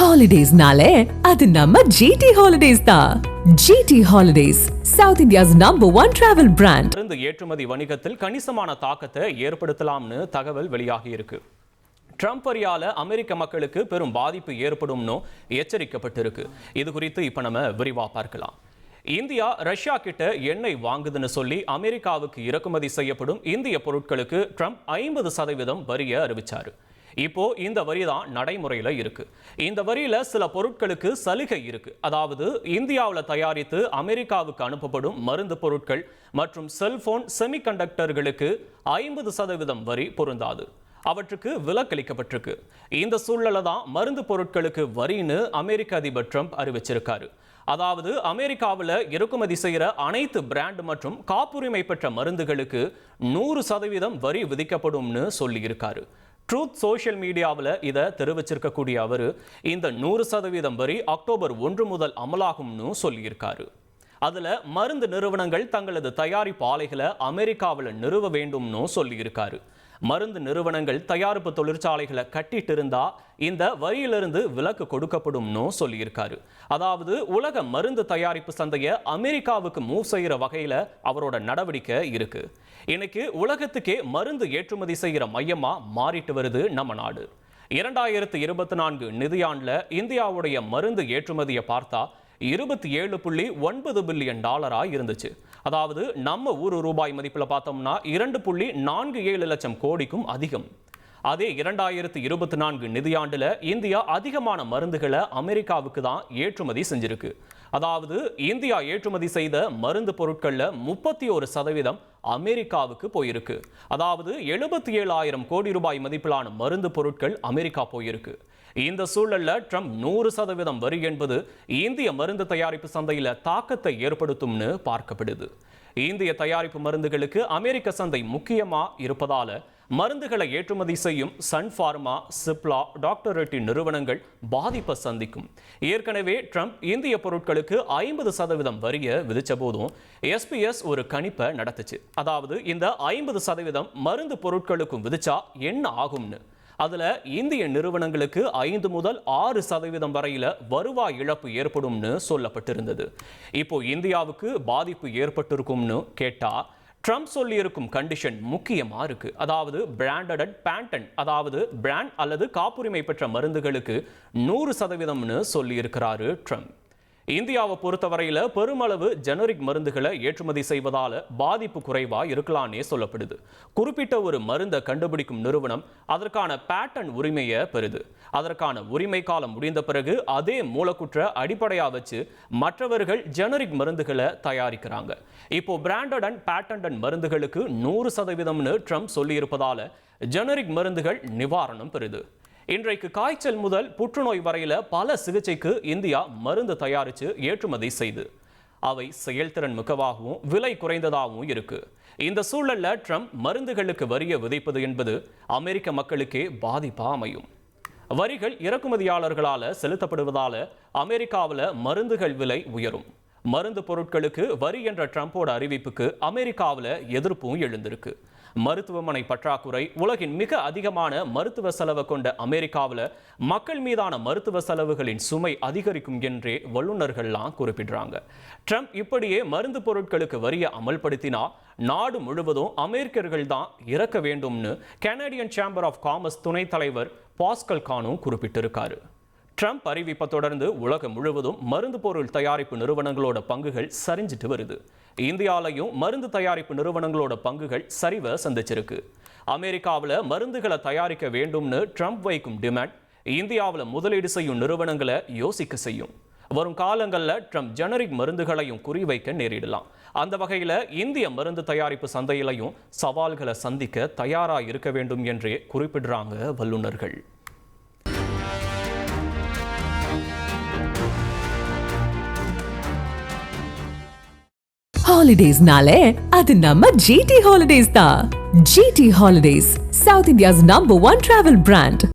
ஹாலிடேஸ்னாலே அது நம்ம ஜிடி ஹாலிடேஸ் தான். GT holidays, south India's number 1 travel brand. மருந்து ஏற்றுமதி வணிகத்தில் கணிசமான தாக்கத்தை ஏற்படுத்தலாம்னு தகவல் வெளியாகி இருக்கு. ட்ரம்ப் வரியால அமெரிக்க மக்களுக்கு பெரும் பாதிப்பு ஏற்படும்னு எச்சரிக்கப்பட்டிருக்கு. இது குறித்து இப்ப நம்ம விரிவா பார்க்கலாம். இந்தியா ரஷ்யா கிட்ட எண்ணெய் வாங்குதுன்னு சொல்லி அமெரிக்காவுக்கு இறக்குமதி செய்யப்படும் இந்திய பொருட்களுக்கு ட்ரம்ப் 50% வரியை அறிவிச்சாரு. இப்போ இந்த வரி தான் நடைமுறையில் இருக்கு. இந்த வரியில சில பொருட்களுக்கு சலுகை இருக்கு. அதாவது இந்தியாவில் தயாரித்து அமெரிக்காவுக்கு அனுப்பப்படும் மருந்து பொருட்கள் மற்றும் செல்போன் செமிகண்டக்டர்களுக்கு 50% வரி பொருந்தாது. அவற்றுக்கு விலக்களிக்கப்பட்டிருக்கு. இந்த சூழ்நிலை தான் மருந்து பொருட்களுக்கு வரின்னு அமெரிக்க அதிபர் ட்ரம்ப் அறிவிச்சிருக்காரு. அதாவது அமெரிக்காவில் இறக்குமதி செய்கிற அனைத்து பிராண்ட் மற்றும் காப்புரிமை பெற்ற மருந்துகளுக்கு 100% வரி விதிக்கப்படும்னு சொல்லி இருக்காரு. ட்ரூத் சோஷியல் மீடியாவில் இதை தெரிவிச்சிருக்கக்கூடிய அவர் இந்த 100% வரி அக்டோபர் 1 முதல் அமலாகும்னு சொல்லியிருக்காரு. அதில் மருந்து நிறுவனங்கள் தங்களது தயாரிப்பு ஆலைகளை அமெரிக்காவில் நிறுவ வேண்டும்னு சொல்லியிருக்காரு. மருந்து நிறுவனங்கள் தயாரிப்பு தொழிற்சாலைகளை கட்டிட்டு இருந்தா இந்த வரியிலிருந்து விலக்கு கொடுக்கப்படும்னு சொல்லியிருக்காரு. அதாவது உலக மருந்து தயாரிப்பு சந்தையை அமெரிக்காவுக்கு மூவ் செய்கிற வகையில் அவரோட நடவடிக்கை இருக்கு. இன்னைக்கு உலகத்துக்கே மருந்து ஏற்றுமதி செய்கிற மையமா மாறிட்டு வருது நம்ம நாடு. 2024 நிதியாண்டுல இந்தியாவுடைய மருந்து ஏற்றுமதியை பார்த்தா $27.9 பில்லியன் இருந்துச்சு. அதாவது நம்ம ரூபாய் மதிப்பில் பார்த்தோம்னா 2.47 லட்சம் கோடிக்கும் அதிகம். அதே 2024 நிதியாண்டுல இந்தியா அதிகமான மருந்துகளை அமெரிக்காவுக்கு தான் ஏற்றுமதி செஞ்சிருக்கு. அதாவது இந்தியா ஏற்றுமதி செய்த மருந்து பொருட்கள்ல 31% அமெரிக்காவுக்கு போயிருக்கு. அதாவது 77,000 கோடி ரூபாய் மதிப்பிலான மருந்து பொருட்கள் அமெரிக்கா போயிருக்கு. இந்த சூழல்ல ட்ரம்ப் 100% வரி என்பது இந்திய மருந்து தயாரிப்பு சந்தையில தாக்கத்தை ஏற்படுத்தும்னு பார்க்கப்படுது. இந்திய தயாரிப்பு மருந்துகளுக்கு அமெரிக்க சந்தை முக்கியமா இருப்பதால மருந்துகளை ஏற்றுமதி செய்யும் சன் ஃபார்மா, சிப்லா, டாக்டர் ரெட்டி நிறுவனங்கள் பாதிப்பை சந்திக்கும். ஏற்கனவே ட்ரம்ப் இந்திய பொருட்களுக்கு 50% வரியை விதிச்ச போதும் SBS ஒரு கணிப்பை நடத்துச்சு. அதாவது இந்த 50% மருந்து பொருட்களுக்கும் விதிச்சா என்ன ஆகும்னு. அதுல இந்திய நிறுவனங்களுக்கு 5 முதல் 6% வரையில வருவாய் இழப்பு ஏற்படும்னு சொல்லப்பட்டிருந்தது. இப்போ இந்தியாவுக்கு பாதிப்பு ஏற்பட்டிருக்கும்னு கேட்டா ட்ரம்ப் சொல்லியிருக்கும் கண்டிஷன் முக்கியமா இருக்கு. அதாவது பிராண்டட் அண்ட் பேட்டன்ட், அதாவது பிராண்ட் அல்லது காப்புரிமை பெற்ற மருந்துகளுக்கு 100%ன்னு சொல்லியிருக்கிறாரு ட்ரம்ப். இந்தியாவை பொறுத்தவரையில பெருமளவு ஜெனரிக் மருந்துகளை ஏற்றுமதி செய்வதால பாதிப்பு குறைவா இருக்கலாம்னே சொல்லப்படுது. குறிப்பிட்ட ஒரு மருந்தை கண்டுபிடிக்கும் நிறுவனம் அதற்கான பேட்டன் உரிமையை பெறுது. அதற்கான உரிமை காலம் முடிந்த பிறகு அதே மூலக்குற்ற அடிப்படையா வச்சு மற்றவர்கள் ஜெனரிக் மருந்துகளை தயாரிக்கிறாங்க. இப்போ பிராண்டட் அண்ட் பேட்டன்ட் மருந்துகளுக்கு 100%ன்னு ட்ரம்ப் சொல்லியிருப்பதால ஜெனரிக் மருந்துகள் நிவாரணம் பெறுது. இன்றைக்கு காய்ச்சல் முதல் புற்றுநோய் வரையில பல சிகிச்சைக்கு இந்தியா மருந்து தயாரித்து ஏற்றுமதி செய்து அவை செயல்திறன் மிக்கவாகவும் விலை குறைந்ததாகவும் இருக்கு. இந்த சூழல்ல ட்ரம்ப் மருந்துகளுக்கு வரியை விதிப்பது என்பது அமெரிக்க மக்களுக்கே பாதிப்பா அமையும். வரிகள் இறக்குமதியாளர்களால செலுத்தப்படுவதால அமெரிக்காவில் மருந்துகள் விலை உயரும். மருந்து பொருட்களுக்கு வரி என்ற ட்ரம்போட அறிவிப்புக்கு அமெரிக்காவில் எதிர்ப்பும் எழுந்திருக்கு. மருத்துவமனை பற்றாக்குறை, உலகின் மிக அதிகமான மருத்துவ செலவு கொண்ட அமெரிக்காவில் மக்கள் மீதான மருத்துவ செலவுகளின் சுமை அதிகரிக்கும் என்றே வல்லுநர்கள்லாம் குறிப்பிடுறாங்க. ட்ரம்ப் இப்படியே மருந்து பொருட்களுக்கு வரியை அமல்படுத்தினா நாடு முழுவதும் அமெரிக்கர்கள் தான் இறக்க வேண்டும்னு கனடியன் சேம்பர் ஆஃப் காமர்ஸ் துணைத் தலைவர் பாஸ்கல் கானும் குறிப்பிட்டிருக்காரு. ட்ரம்ப் அறிவிப்பை தொடர்ந்து உலகம் முழுவதும் மருந்து பொருள் தயாரிப்பு நிறுவனங்களோட பங்குகள் சரிஞ்சிட்டு வருது. இந்தியாவிலையும் மருந்து தயாரிப்பு நிறுவனங்களோட பங்குகள் சரிவை சந்திச்சிருக்கு. அமெரிக்காவில் மருந்துகளை தயாரிக்க வேண்டும்னு ட்ரம்ப் வைக்கும் டிமாண்ட் இந்தியாவில் முதலீடு செய்யும் நிறுவனங்களை யோசிக்க செய்யும். வரும் காலங்களில் ட்ரம்ப் ஜெனரிக் மருந்துகளையும் குறிவைக்க நேரிடலாம். அந்த வகையில் இந்திய மருந்து தயாரிப்பு சந்தையிலையும் சவால்களை சந்திக்க தயாராக இருக்க வேண்டும் என்றே குறிப்பிடுறாங்க வல்லுநர்கள். ஹாலிடேஸ்னாலே அது நம்ம ஜிடி ஹாலிடேஸ் தான். GT holidays, south India's number 1 travel brand.